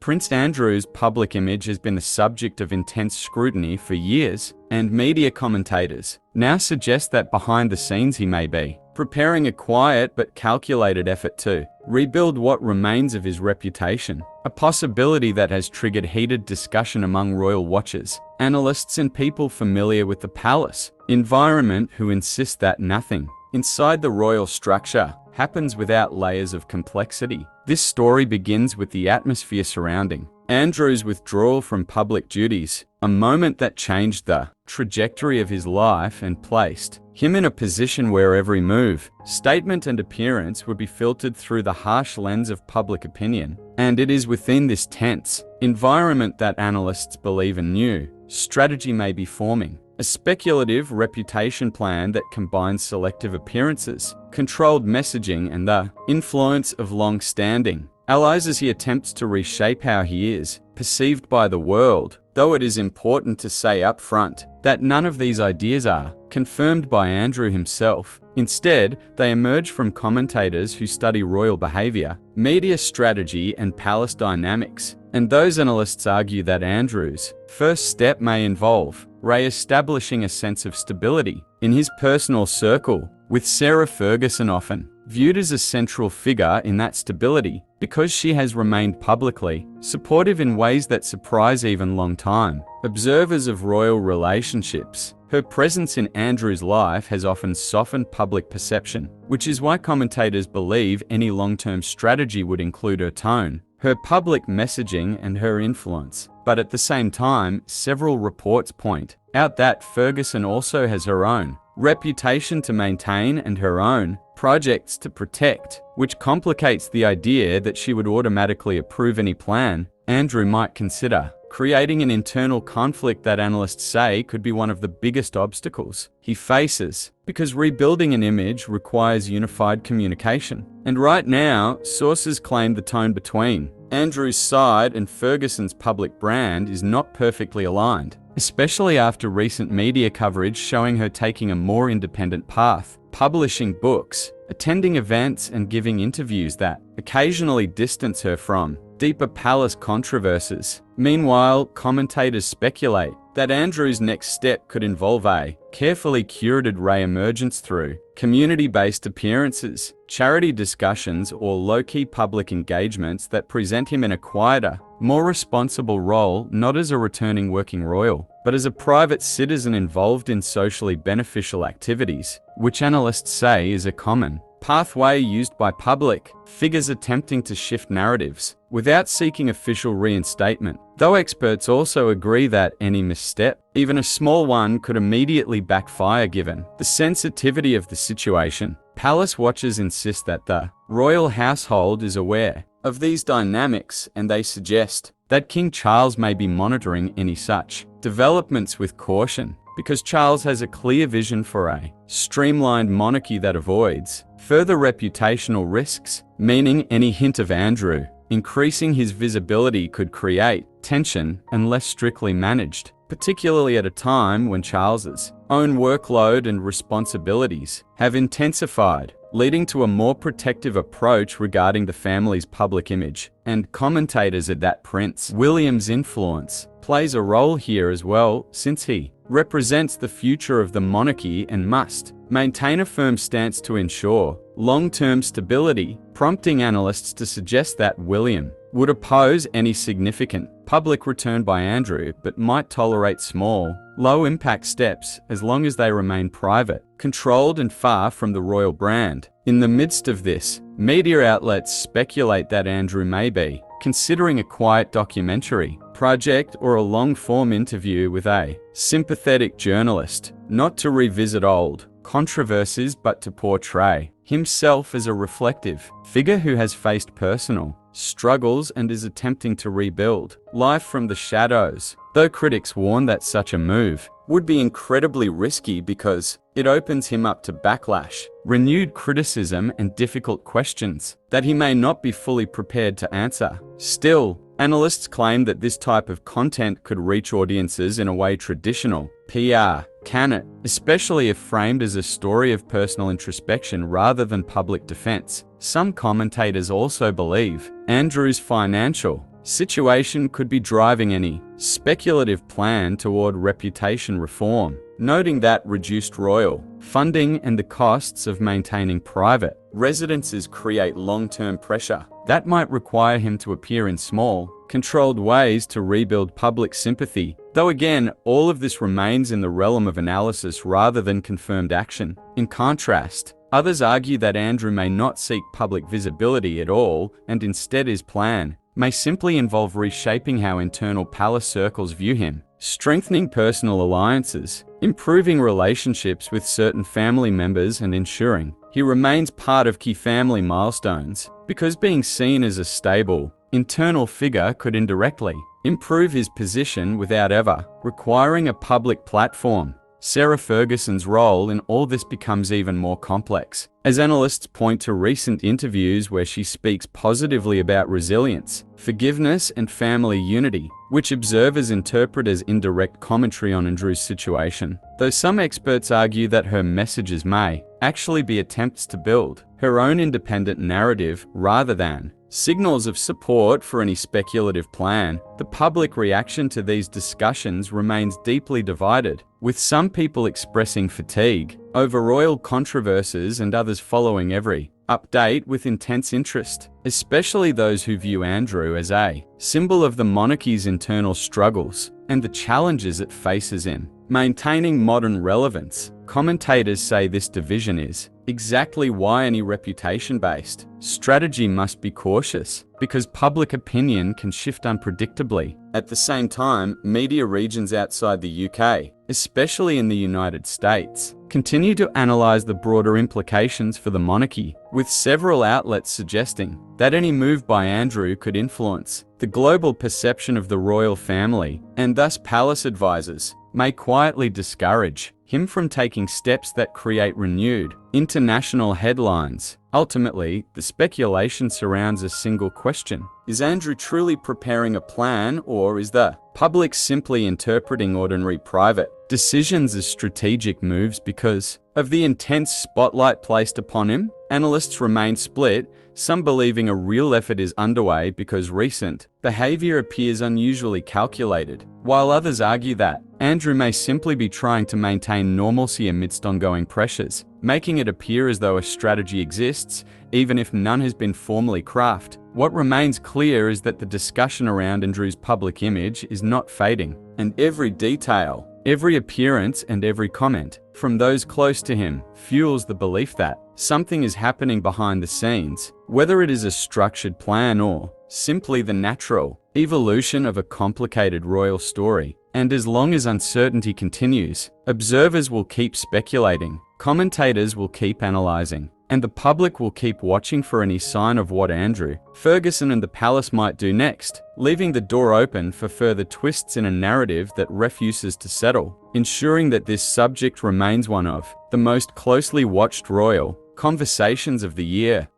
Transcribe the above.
Prince Andrew's public image has been the subject of intense scrutiny for years, and media commentators now suggest that behind the scenes he may be preparing a quiet but calculated effort to rebuild what remains of his reputation, a possibility that has triggered heated discussion among royal watchers, analysts and people familiar with the palace environment who insist that nothing inside the royal structure happens without layers of complexity. This story begins with the atmosphere surrounding Andrew's withdrawal from public duties, a moment that changed the trajectory of his life and placed him in a position where every move, statement and appearance would be filtered through the harsh lens of public opinion. And it is within this tense environment that analysts believe a new strategy may be forming. A speculative reputation plan that combines selective appearances, controlled messaging, and the influence of long-standing allies as he attempts to reshape how he is perceived by the world, though it is important to say up front that none of these ideas are confirmed by Andrew himself. Instead, they emerge from commentators who study royal behavior, media strategy, and palace dynamics. And those analysts argue that Andrew's first step may involve re-establishing a sense of stability in his personal circle, with Sarah Ferguson often viewed as a central figure in that stability because she has remained publicly supportive in ways that surprise even long-time observers of royal relationships. Her presence in Andrew's life has often softened public perception, which is why commentators believe any long-term strategy would include her tone, her public messaging, and her influence. But at the same time, several reports point out that Ferguson also has her own reputation to maintain and her own projects to protect, which complicates the idea that she would automatically approve any plan Andrew might consider, creating an internal conflict that analysts say could be one of the biggest obstacles he faces, because rebuilding an image requires unified communication. And right now, sources claim the tone between Andrew's side and Ferguson's public brand is not perfectly aligned, especially after recent media coverage showing her taking a more independent path, publishing books, attending events, and giving interviews that occasionally distance her from deeper palace controversies. Meanwhile, commentators speculate that Andrew's next step could involve a carefully curated re-emergence through community-based appearances, charity discussions, or low-key public engagements that present him in a quieter, more responsible role, not as a returning working royal, but as a private citizen involved in socially beneficial activities, which analysts say is a common pathway used by public figures attempting to shift narratives without seeking official reinstatement. Though experts also agree that any misstep, even a small one, could immediately backfire given the sensitivity of the situation. Palace watchers insist that the royal household is aware of these dynamics, and they suggest that King Charles may be monitoring any such developments with caution, because Charles has a clear vision for a streamlined monarchy that avoids further reputational risks, meaning any hint of Andrew increasing his visibility could create tension unless strictly managed, particularly at a time when Charles's own workload and responsibilities have intensified, leading to a more protective approach regarding the family's public image. And commentators add that Prince William's influence plays a role here as well, since he represents the future of the monarchy and must maintain a firm stance to ensure long-term stability, prompting analysts to suggest that William would oppose any significant public return by Andrew, but might tolerate small, low-impact steps as long as they remain private, controlled, and far from the royal brand. In the midst of this, media outlets speculate that Andrew may be considering a quiet documentary project or a long-form interview with a sympathetic journalist, not to revisit old controversies but to portray himself as a reflective figure who has faced personal struggles and is attempting to rebuild life from the shadows. Though critics warn that such a move would be incredibly risky because it opens him up to backlash, renewed criticism, and difficult questions that he may not be fully prepared to answer. Still, analysts claim that this type of content could reach audiences in a way traditional PR cannot, especially if framed as a story of personal introspection rather than public defense. Some commentators also believe Andrew's financial situation could be driving any speculative plan toward reputation reform, noting that reduced royal funding and the costs of maintaining private residences create long-term pressure that might require him to appear in small, controlled ways to rebuild public sympathy, though again, all of this remains in the realm of analysis rather than confirmed action. In contrast, others argue that Andrew may not seek public visibility at all, and instead his plan may simply involve reshaping how internal palace circles view him, strengthening personal alliances, improving relationships with certain family members, and ensuring he remains part of key family milestones, because being seen as a stable, internal figure could indirectly improve his position without ever requiring a public platform. Sarah Ferguson's role in all this becomes even more complex, as analysts point to recent interviews where she speaks positively about resilience, forgiveness, and family unity, which observers interpret as indirect commentary on Andrew's situation, though some experts argue that her messages may actually be attempts to build her own independent narrative rather than signals of support for any speculative plan. The public reaction to these discussions remains deeply divided, with some people expressing fatigue over royal controversies and others following every update with intense interest, especially those who view Andrew as a symbol of the monarchy's internal struggles and the challenges it faces in maintaining modern relevance. Commentators say this division is exactly why any reputation-based strategy must be cautious, because public opinion can shift unpredictably. At the same time, media regions outside the UK, especially in the United States, continue to analyze the broader implications for the monarchy, with several outlets suggesting that any move by Andrew could influence the global perception of the royal family, and thus palace advisors may quietly discourage him from taking steps that create renewed international headlines. Ultimately, the speculation surrounds a single question: is Andrew truly preparing a plan, or is the public simply interpreting ordinary private decisions as strategic moves because of the intense spotlight placed upon him? Analysts remain split, some believing a real effort is underway because recent behavior appears unusually calculated, while others argue that Andrew may simply be trying to maintain normalcy amidst ongoing pressures, making it appear as though a strategy exists, even if none has been formally crafted. What remains clear is that the discussion around Andrew's public image is not fading, and every detail, every appearance, and every comment from those close to him fuels the belief that something is happening behind the scenes, whether it is a structured plan or simply the natural evolution of a complicated royal story. And as long as uncertainty continues, observers will keep speculating, commentators will keep analyzing, and the public will keep watching for any sign of what Andrew, Ferguson, and the palace might do next, leaving the door open for further twists in a narrative that refuses to settle, ensuring that this subject remains one of the most closely watched royal conversations of the year.